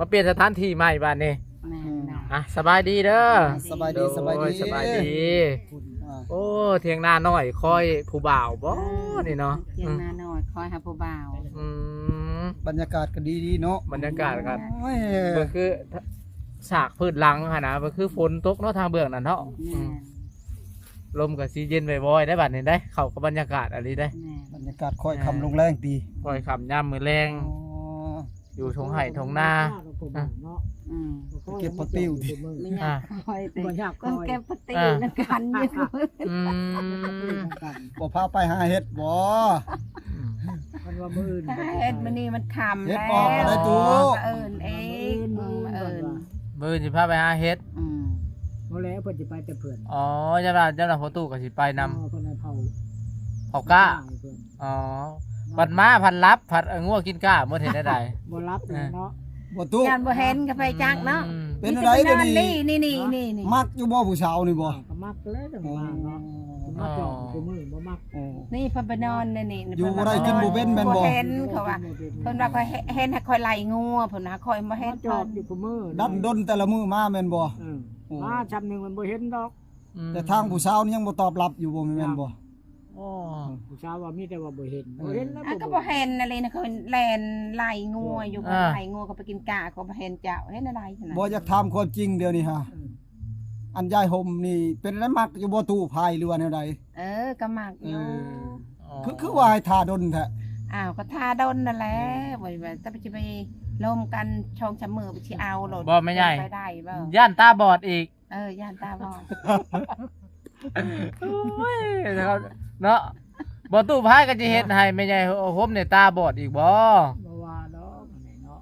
มาเปลี่ยนสถานที่ใหม่บ้านนี้ แม่นเนาะ อ่ะสบายดีเด้อ สบายดีสบายดี โอ้สบายดีโอ้เถียงนาน้อยคอยผู้บ่าวบ่นี่เนาะ เที่ยงนาน้อยคอยหาผู้บ่าว อืม บรรยากาศก็ดีๆเนาะ บรรยากาศกัน โอ้ย ก็คือฉากพืชหลังค่ะนะก็คือฝนตกเนาะทางเบื้องนั่นเนาะ แม่น ลมกับซีเย็นบ่อยๆได้บัดนี้ได้เข้ากับบรรยากาศอะไรได้ แม่น บรรยากาศค่อยคำลงแรงดี คอยขับย่ำมือแรง อ๋อ อยู่ทงไห่ทงนา อืม เก็บปะติ้วดิ ไม่อยากคอยแต่ บ่อยากค ต้ อน ย เก็บปฏินักันอยู่ อืม บ่พาไปหาเฮ็ดบ่ มันว่ามื้อ เฮ็ดมื้อนี้มันค่ำ เฮ็ด แล้ว ออกอะไรตู้ เอิ้นเองเอิ้น มือสิพาไปหาเฮ็ด บ่แล้วเพิ่นสิไปแต่เพิ่น อ๋อเจ้าพ่อตู้ก็สิไปนำ เพิ่นให้เผา เขาก้า เพิ่น อ๋อผัดม้าผัดลับผัดงัวกินก้าเมื่อเห็นได้ใด บ่รับเลยเนาะ บ่ตู้ ยานบ่เห็นก็ไปจักเนาะ อืม เป็นอะไรเดี๋ยวนี้ นี่ มักอยู่บ่ผู้สาวนี่บ่ ก็มักเลยจังว่าเนาะมาจอดกูมื้อบ่มัก โอ้ นี่เพิ่นไปนอนนี่ อยู่บ่ได้กินบ่เป็นแม่นบ่ เห็นเขาว่าเพิ่นว่าก็เห็นให้คอยไล่งัวเพิ่นว่าคอยบ่เห็ มาน จอดอยู่กูมื้อ ดันดนแต่ละมื้อมาแม่นบ่ มาจำนึงมันบ่เห็นดอก แต่ทางผู้สาวนี่ยังบ่ตอบรับอยู่บ่แม่นบ่ โอ้ ผู้ชายว่ามีแต่ว่าบ่เห็นบ่เห็นแล้ว อ่ะก็บ่เห็นอะไรนะเขาแล่นไล่งัวอยู่บ่ไล่งัวก็ไปกินกาก็บ่เห็นเจ้าเห็นอะไรขนาด บ่อยากถามความจริงเดี๋ยวนี้ฮะอันยายห่มนี่เป็นอะไรมักอยู่บ่ตู้พายหรือว่าแนวใด ก็มักอยู่ คือว่าให้ท่าดนแท้ อ้าวก็ทาดนนั่นแหละบ่ว่าแต่ไปสิไปลมกันชงชะมือไปสิเอาโลดไปได้บ่ ย่านตาบอดอีก ย่านตาบอด โอ้ยนะครับเนาะบ่ตู้พายก็จะเฮ็ดให้แม่ใหญ่ผมเนี่ยตาบอดอีกบ่ บ่ว่าดอกอันนี้เนาะ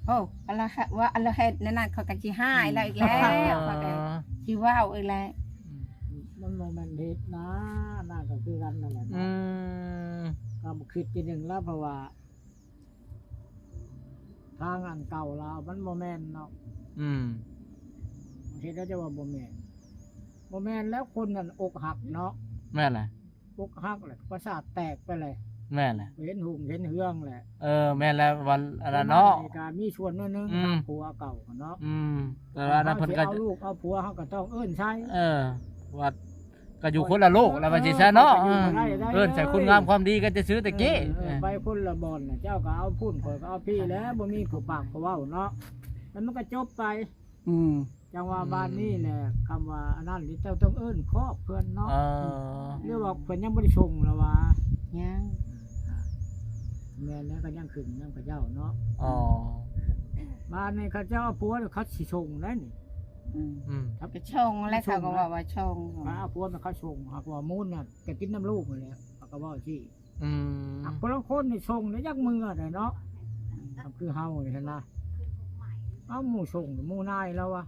โอ้อะไรว่าอะไรเฮ็ดนั่นน่ะเขาก็สิหายแล้วอีกแล้วเขาก็สิว้าวอีกแล้ว มันบ่แม่นเฮ็ดนะน่าก็คือกันนั่นแหละ อื เนาะ ม ก็บ่คิดทีหนึงแล้วเพราะว่าทางอันเก่าเรามันบ่แม่นเนาะ อืม เฮ็ดแล้วจะว่าบ่แม่นบ่แม่นแล้วคนนั้นอกหักเนาะ แม่นแหละ อกหักแหละประสาทแตกไปเลย แม่นแหละ เห็นหุงเห็นเฮืองแหละ แม่นแล้ววันอะไรเนาะ ในการมีส่วนนึง อืม ผัวเก่าเนาะ แต่ว่านั้นเพิ่นก็ เอาลูกเอาผัวเขาก็ต้องเอิ้นใช้ ว่าก็อยู่คนละโลกแล้วมันสิซะเนาะใส่คุณงามความดีกันจะซื้อตะกี้ ไปคนละบ่อนน่ะเจ้าก็เอาพุ่นข่อยก็เอาพี่แล้วบ่มีผู้ปากผู้เว้าเนาะแล้วมันก็จบไป อืม จังว่าบ้านนี้แหละคำว่าอันนั้นนี่เจ้าต้องเอิ้นครอบเพื่อนเนาะเรียกว่าเพิ่นยังบ่ได้ชงแล้วว่า ยัง แม่นแล้วก็ยังขึ้นยังกับเจ้าเนาะ อ๋อ บ้านนี้เขาเจ้าเอาผัวเขาสิชงแล้วนี่ ก็ชงแล้วเขาก็ว่าชง มาเอาผัวมันเขาชงหากว่ามูลน่ะก็กินน้ำลูกนั่นแหละเขาก็เว้าที่ หากคนละคนนี่ชงแล้วยักมือได้เนาะคือเฮานี่เห็นนะเอาหมู่ชงหมู่นายแล้ววะ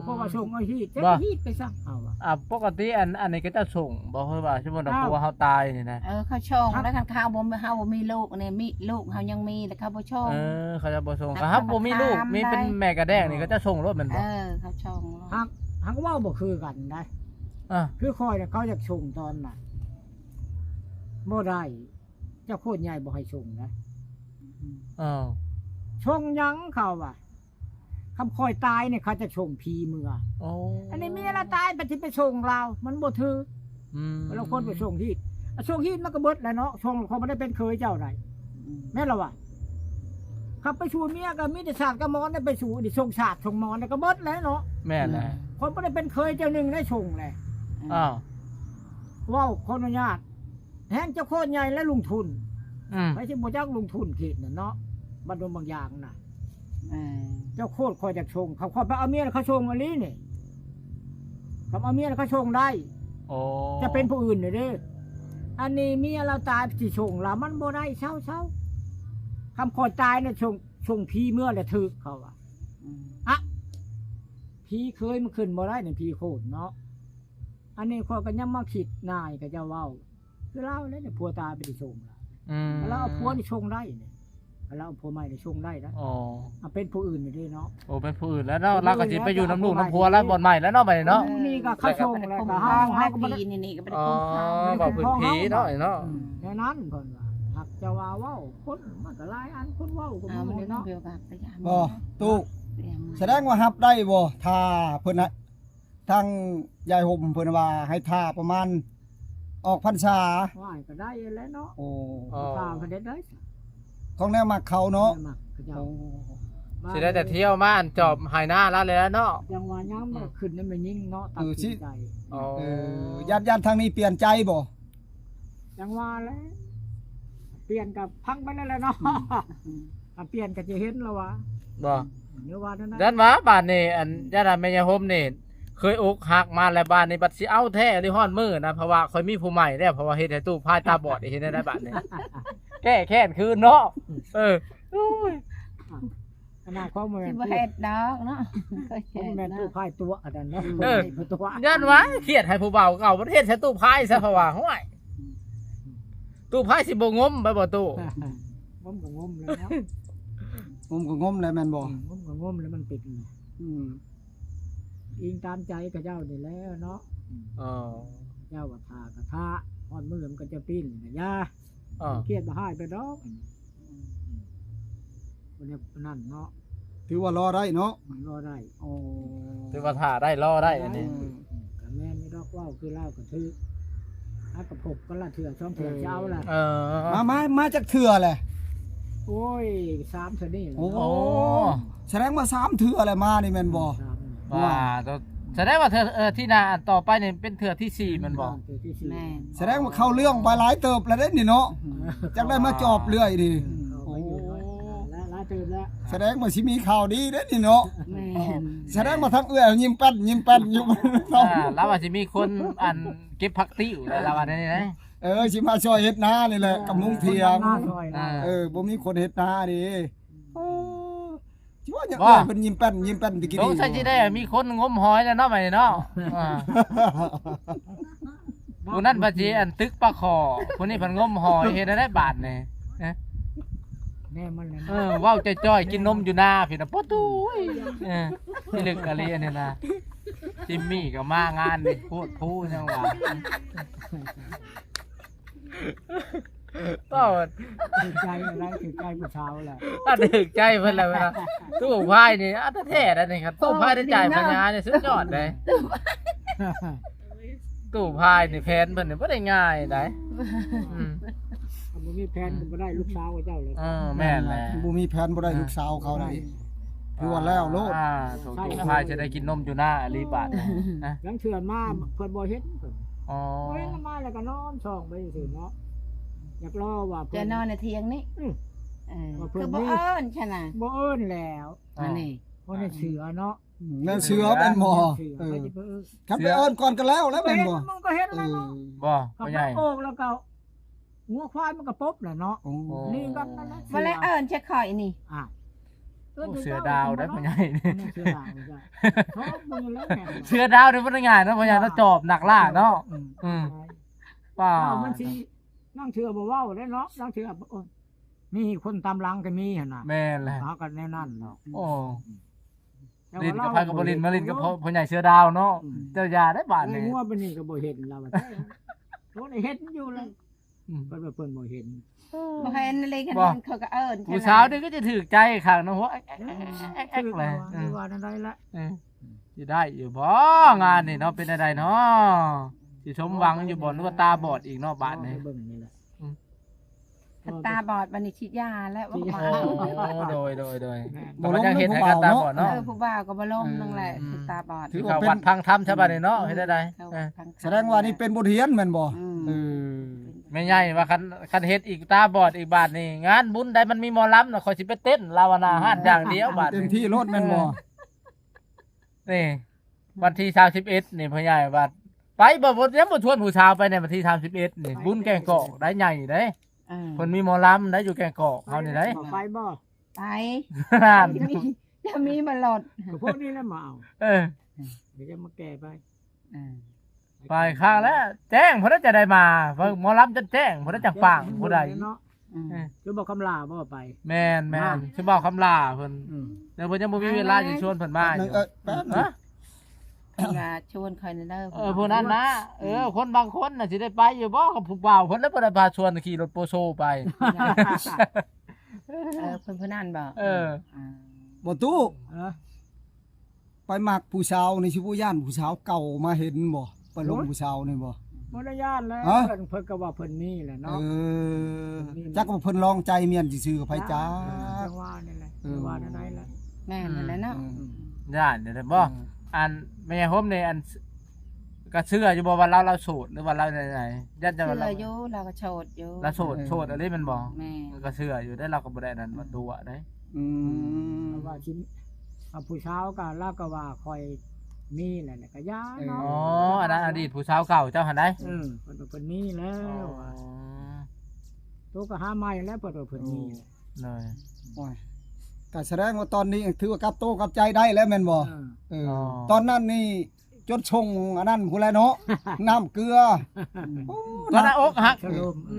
เพราะว่าชงเอาฮีดจะฮีดไปซะเอาวะ ปกติอันนี้ก็จะส่งบอกคือว่าสมมุติว่าผัวเฮาตายนี่นะ เขาชงแล้วคันข้าวบ่เฮาบ่มีลูกนี่มีลูกเฮายังมีแต่เขาบ่ชง เขาจะบ่ส่งครับบ่มีลูกมีเป็นแม่กระแดงนี่ก็จะส่งรถแม่นบ่ เขาชง หากว่าบ่คือกันได้คือคอยเนี่ยเขาอยากชงตอนน่ะบ่ได้เจ้าโคตรใหญ่บ่ให้ชงนะชงยังเขาว่ะคำคอยตายเนี่ยเขาจะชงพีเมื่ออันนี้มีอะไรตายไปที่ไปชงเรามันบ่ถือเราคนไปชงฮีดชงฮีดมันก็เบิดแล้วเนาะชงเขาไม่ได้เป็นเคยเจ้าใดแม่นละวะขับไปชูเมียก็มีแต่ศาสตร์ก็มอนได้ไปชูดิชงศาสตร์ชงมอนแล้วก็เบิดแล้วเนาะ แม่นแหละ คนไม่ได้เป็นเคยเจ้าหนึ่งได้ชงเลยว้าวคนอนุญาตแห้งเจ้าโคตรใหญ่และลงทุนไม่ใช่บ่จักลงทุนเขตน่ะเนาะบัดดลบางอย่างน่ะเจ้าโคตรคอยจากชงเขาไปเอาเมียเขาชงอันนี้นี่เขาเอาเมียเขาชงได้จะเป็นผู้อื่นเลยเด้ออันนี้เมียเราตายที่ชงเรามันบ่ได้เช้าคำคอยตายเนี่ยชงพีเมื่อแหละถึกเขาอะพีเคยมันขึ้นบ่ได้เนี่ยพีโคตรเนาะอันนี้คนก็ยังมาคิดนายกับเจ้าเว้าคือเล่าแล้วเนี่ยผัวตายไปที่ชงเราเอาผัวที่ชงได้เนี่ยเราเอาผัวใหม่ที่ชงได้นะเป็นผู้อื่นอยู่ด้วยเนาะเป็นผู้อื่นแล้วเนาะเราก็สิไปอยู่น้ำลูกน้ำผัวแล้วบ่อนใหม่แล้วเนาะไปเนาะนี่ก็เขาชงแล้วก็ห้องก็บ่ได้ นี่ก็บ่ได้คุ้มค่า บ่พื้นผีเนาะในนั้นเพิ่นว่าหัก จะว่าเว้าคนมันก็หลายอันคนเว้าก็ เอา มี หม เนี่ ด ยเนาะ เดียวกันไปยาม บ่ตู้ เตรียม แสดงว่ารับได้บ่ถ้าเพิ่นน่ะทางยายห่มเพิ่นว่าให้ท่าประมาณออกพรรษา ว่าก็ได้แล้วเนาะ โอ้ ตามประเด็นได้ ของแนวมักเขาเนาะ มักเขาเจ้า โอ้ สิได้แต่เที่ยวมาอันจอบหายหน้าแล้วเลยแล้วเนาะ จังหวะย้ำมันขึ้นนั่นมันยิ่งเนาะตัดสินใจ อ๋อ ญาติทางนี้เปลี่ยนใจบ่ จังหวะแล้วเปลี่ยนกับพังไปแล้วเนาะเปลี่ยนก็จะเห็นแล้ววะ บ่ เนื้อว่านั่นนะ ด้านว่าบ้านนี่อันญาติแม่ยายโฮมนี่เคยอกหักมาแล้วบ้านนี่บัดสิเอาแท้หรือฮ้อนมือนะเพราะว่าค่อยมีผู้ใหม่แล้วเพราะว่าเฮ็ดให้ตู้พายตาบอดอีเฮ็ดได้บ้านนี่แก้แค้นคืนเนาะโอ้ย ขนาดข้อมือ สิบ่เฮ็ดดอกเนาะก็ ข้อ เฮ็ด มือแม่ เนาะ ตู้พายตัวอันนั้นเนาะตัว ญาติว่าเครียดให้ผู้เบาเก่าประเทศใช้ตู้พายซะเพราะว่าห้วยตู้พายสิบ่งมไปบ่ตู้ งมก็งมแล้ว ผมก็งมแล้วแม่นบ่ งมก็งมแล้วมันปิด อืม อิงตามใจกับเจ้านี่แล้วเนาะ อ๋อ เจ้าว่าทากระทะอ่อนมือมันก็จะปิ้นนะยา อ๋อ เครียดมาให้ไปดอกคนนี้นั่นเนาะ ถือว่ารอได้เนาะ มันรอได้ โอ้ ถือว่าถ่าได้รอได้อันนี้ กะแม่นนี่ดอกว่าวคือเล่ากระทึกถ้ากระพบก็ละเถื่อช่องเถื่อเจ้าล่ะ มาจากเถื่อแหละ โอ้ย3เถื่อนี่ โอ้ โอ้ แสดงว่า3เถื่ออะไรมานี่แม่นบ่ ว่าตัวแสดงว่าเธอที่นาอันต่อไปนี่เป็นเถื่อที่สี่มันบอก แม่ แสดงว่าเข้าเรื่องไปหลายเติบแล้วเด้นี่เนาะจักได้มาจอบเรื่อยดิ โอ้แล้วลาตื่นแล้ว แสดงว่าสิมีข่าวดีเด้นี่เนาะ แม่ แสดงว่าทั้งเอื้อยิ้มแป้นอยู่ แล้วว่าจะมีคนอันเก็บผักติ้วแล้วว่านี่นะ สิมาช่วยเฮ็ดนานี่แหละกับมุงเทียง หน้าซอยนะ บ่มีคนเฮ็ดนาดิสิว่าอย่าง ว่า เพิ่นยิ้มแป้นตะกี้ สงสัยสิได้มีคนงมหอยแล้วเนาะไปเนาะผู้นั้นบัดสิอันตึกปลาคอผู้นี้เพิ่นงมหอยเฮ็ดได้บาทนี่ แน่มันเลย เว้าจ้อยๆกินนมอยู่หน้าพี่น่ะปะตุ้ยที่ลึกอะไรอันนี้นะจิมมี่ก็มางานนี่พูดพูดจังว่าก็ ถือใจอะไรถือใจผู้ชาวแหละ ถ้าถึกใจเพิ่นแล้วเวลาตู้พายนี่อัตแท้แล้วนี่ครับตู้พายได้จ่ายปัญญานี่สุดยอดเลยตู้พายนี่แผนเพิ่นนี่บ่ได้ง่ายได้ มันมีแผนก็บ่ได้ลูกสาวเจ้าเลย แม่นแหละ บ่มีแผนบ่ได้ลูกสาวเขาได้คือว่าแล้วโลด ตู้พายจะได้กินนมอยู่หน้าอลีบาทนะ ยังเชื่อมาเพิ่นบ่เฮ็ดเพิ่น อ๋อ เฮ้ยมาแล้วก็นอนส่องไปซื่อเนาะอยากรอว่า จะนอนในเตียงนี่คือบ่เอิ้นใช่น่ะ บ่เอิ้นแล้ว อันนี้ เพราะในเสือเนาะ แม่นเสือเป็นหมอคันไปเอิ้นก่อนก็แล้วแม่นบ่ มันก็เฮ็ดแล้วเนาะ บ่ กับ ใหญ่ โอกแล้วก็งัวควายมันก็ปบแหละเนาะ โอ้ นี่กันนั่นนะ มาแล้วเอิ้นจะข่อยนี่ อ่ะ เสือดาวได้พ่อใหญ่นี่ เสือดาวจ้ะชอบมึงแล้วแม่ เสือดาวนี่บ่ได้ง่ายนะพ่อใหญ่ต้องจอบหนักล่าเนาะป้า มันสินั่งเชื่อบ่เว้าได้เนาะนั่งเชื่อมีคนตามหลังก็มีหั่นน่ะ แม่นแหละ หากันแน่นั่นเนาะ โอ้ลินกับพายกับบ่ลินมาลินกับพ่อใหญ่เสือดาวเนาะเจ้ายาได้บาท ไอ้ นี่ งัวเป็นนี่ก็บ่เห็นเราว่าโน่นเห็นอยู่เลยเพิ่นว่าเพิ่นบ่เห็น บ่เห็นอะไรกันเขาก็เอิ้น ผู้สาวนี่ก็จะถูกใจข้างเนาะหัวแอ๊กเลย ว่านั่นได้ละ สิได้อยู่บ่งานนี่เนาะเป็นอะไรเนาะสิสมหวังอยู่บ่หรือว่าตาบอดอีกเนาะบาทนี่ เบิ่งนี่แหละ ตาบอดบัดนี้ฉีดยาแล้วว่ามา โอ้โดยแต่มันยังเห็นให้กันตาบอดเนาะ ผู้บ่าวก็บ่ล้มนั่นแหละตาบอด คือเขาวัดพังธรรมใช่ป่ะนี่เนาะเฮ็ดได้ แสดงว่านี่เป็นบทเรียนแม่นบ่ แม่ใหญ่ว่าคันเฮ็ดอีกตาบอดอีกบาทนี่งานบุญใดมันมีหมอลำน่ะขอยสิไปเต้นลาวนาฮาดอย่างเดียวบาท เต็มที่รถแม่นบ่ นี่วันที่31นี่พ่อใหญ่บาทไปบ่ยังบ่ชวนผู้สาวไปในวันที่31นี่บุญแกงกอกได้ใหญ่ได้เพิ่นมีหมอลำได้อยู่แกงกอกเฮานี่ได้ ไปบ่ ไปจะมีมาหลด พวกนี้แล้วมาเอา เดี๋ยวจะมาแก้ไป ไปข้างแล้วแจ้งเพิ่นจะได้มาเพิ่นหมอลำจะแจ้งเพิ่นจะฟังผู้ใด เนาะจะบอกคำลาบ่ไป แม่นสิบอกคำลาเพิ่นแล้วเพิ่นยังบ่มีเวลาสิชวนเพิ่นมาอยู่ แป๊บนึง พิ่นว่าชวนคอยเด้อ ผู้นั้นนะคนบางคนน่ะสิได้ไปอยู่บ่กับผู้บ่าวเพิ่นแล้วบ่ได้พาชวนขี่รถโปโซไป เพิ่นผู้นั้นบ่ บ่ตู้ เออ ไปมักผู้สาวนี่สิผู้ย่านผู้สาวเก่ามาเห็นบ่ไปลงผู้สาวนี่บ่ บ่ได้ย่านแล้ว ฮะ เพิ่นก็ว่าเพิ่นมีแหละเนาะ จักว่าเพิ่นลองใจเมียนซื่อๆกับไผจ้า จังว่านี่แหละว่านั่นแหละ แม่นั่นแหละเนาะ ย่านเดี๋ยวบ่อันแม่โฮมนี่อันก็เชื่ออยู่บ่ว่าเราโสดหรือว่าเราไหนๆยันจะ เชื่ ว่าเรา ออยู่เราก็โชดอยู่ เราโสดอะไรมันบ่ แม่ ก็เชื่ออยู่ได้เราก็บ่ได้นั่นมาตัวได้ อืม ว่าชิ้นผู้เช้าก็ลาก็ว่าคอยมีแหละก็ย่าเนาะ อ๋ออันนั้นอดีตผู้สาวเก่าเจ้าหันได้ เพิ่นมีแล้วตัวก็หาใหม่แล้วเพิ่นมี เลย โอ้ยก็แสดงว่าตอนนี้ถือว่ากลับโตกลับใจได้แล้วแม่นบ่ตอนนั้นนี่จดชงอันนั้นพุ่นแหละเนาะน้ำเกลือโอ้ ตอนนั้นอกหัก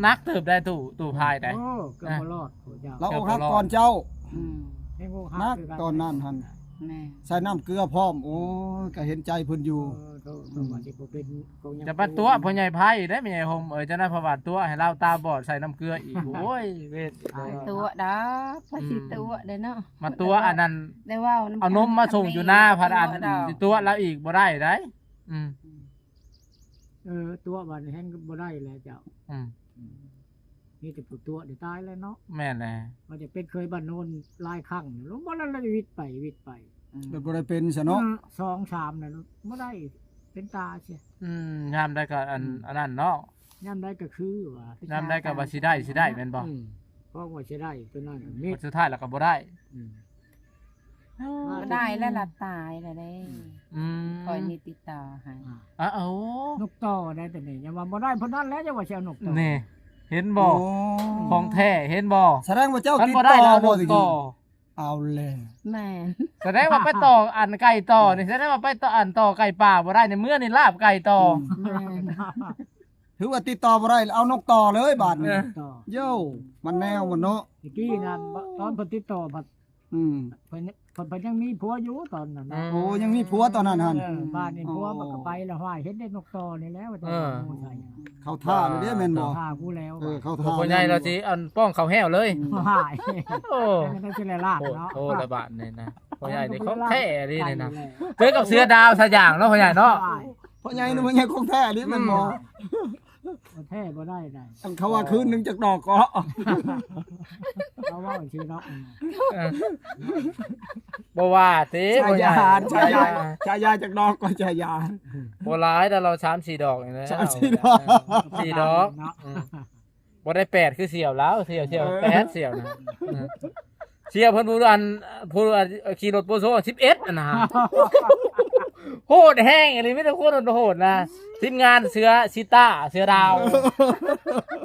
นักเติบได้ตู่พายได้ โอ้ก็บ่รอดโหเจ้า เราอกหักก่อนเจ้า ให้โง่ นักตอนนั้นหั่น แม่ ใส่น้ำเกลือพร้อมโอ้ยก็เห็นใจเพิ่นอยู่ ว่าสิบ่เป็น จะปัดตัวพ่อใหญ่ไพ่ได้แม่ใหญ่โฮมจะได้ประวัติตัวให้เราตาบอดใส่น้ำเกลืออีกโอ้ยเวท ตัวดาพอสิตัวเด้อเนาะ มาตัวอันนั้น ได้ว่า เอานมมาส่งอยู่หน้าพันอันสิตัวแล้วอีกบ่ได้ได้ตัววันแห้งบ่ได้แล้วเจ้านี่แต่ตัวเดี๋ยวตายแล้วเนาะ แม่นแหละ มันจะเป็นเคยบ้านโนนหลายครั้งลงบ่แล้ววิทย์ไป แบบบ่ได้เป็นซะเนาะ 2-3น่ะบ่ได้เป็นตาเสีย ยามได้ก็อันนั้นเนาะ ยามได้ก็คือว่าย ามได้ก็ว่าสิได้แม่นบ่ เพราะว่าสิได้ตัวนั้นมี สุดท้ายแล้วก็บ่ได้ บ่ได้แล้วล่ะตายแล้วเด้คอยมีติดต่อให้ เอ้าน กต่อได้แต่นี่อย่าว่าบ่ได้เพราะนั้นแล้วจะว่าสิเอานกต่อ นี่เห็นบ่ของแท้เห็นบ่ แสดงว่าเจ้า มัน ติด บ่ ต่ ได้ อ แล้ว บ่ น สิ กต่อ เอาแล้ว แม่ แสดงว่าไปต่ออันไก่ต่อนี่แสดงว่าไปต่ออันต่อไก่ป่าบ่ได้ในเมื่อนี่ลาบไก่ต่อ แม่ ถือว่าติดต่อบ่ได้เอานกต่อเลยบาดนี้ ต่อ โย่มันแนวมันเนาะ ตะกี้นั่นตอนเพิ่นติดต่อเพิ่น อืม ยังมีผัวอยู่ตอนนั้นนะ โอ้ยังมีผัวตอนนั้นหั่น บ้านนี่ผัวมันก็ไปแล้วห้อยเห็นได้นกต่อนี่แล้วจะงูใส่ เข้าท่าเลยเด้แม่นบ่ ท่ากูแล้ว เข้า โอ้ ท่า พ่อใหญ่เราสิอันป้องเขาแห้วเลย ห้อย โอ้ ไม่ได้สิลาด โห เนาะ โอ้ระบาดนี่นะพ่อใหญ่นี่เขาแท้นี่นี่นะเจอกับเสือดาวซะอย่างเนาะพ่อใหญ่เนาะ เพราะใหญ่นี่มันใหญ่ของแท้นี่แม่นบ่ แท้บ่ได้ได้ อันเขาว่าคืนนึงจักดอกก็ เอาว่าชื่อเนาะ บ่ว่าติ ชายาชายาจักดอกก็ชายา บ่หลายแต่เรา3-4ดอกนี่นะ 3-4ดอก 4ดอกบ่ได้8คือเสี่ยวแล้วเสี่ยว8เสี่ยวนะเสี่ยวเพิ่นผู้ขี่รถโปโซ11อันนะฮะโหดแห้งอันนี้ไม่ได้โคตรโหดนะทีมงานเสือซิต้าเสือดาว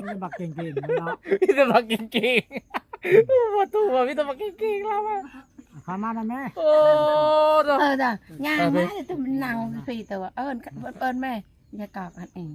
นี่บักเก่งๆเนาะ พี่ตะบักเก่งๆประตูพี่ตะบักเก่งๆแล้วอ่ะ ข้ามานะแม่ โอ้จ้ะ จ้ะย่างมาแต่มันนั่งพี่ตัวเอิ้นแม่อย่ากอกอันเอง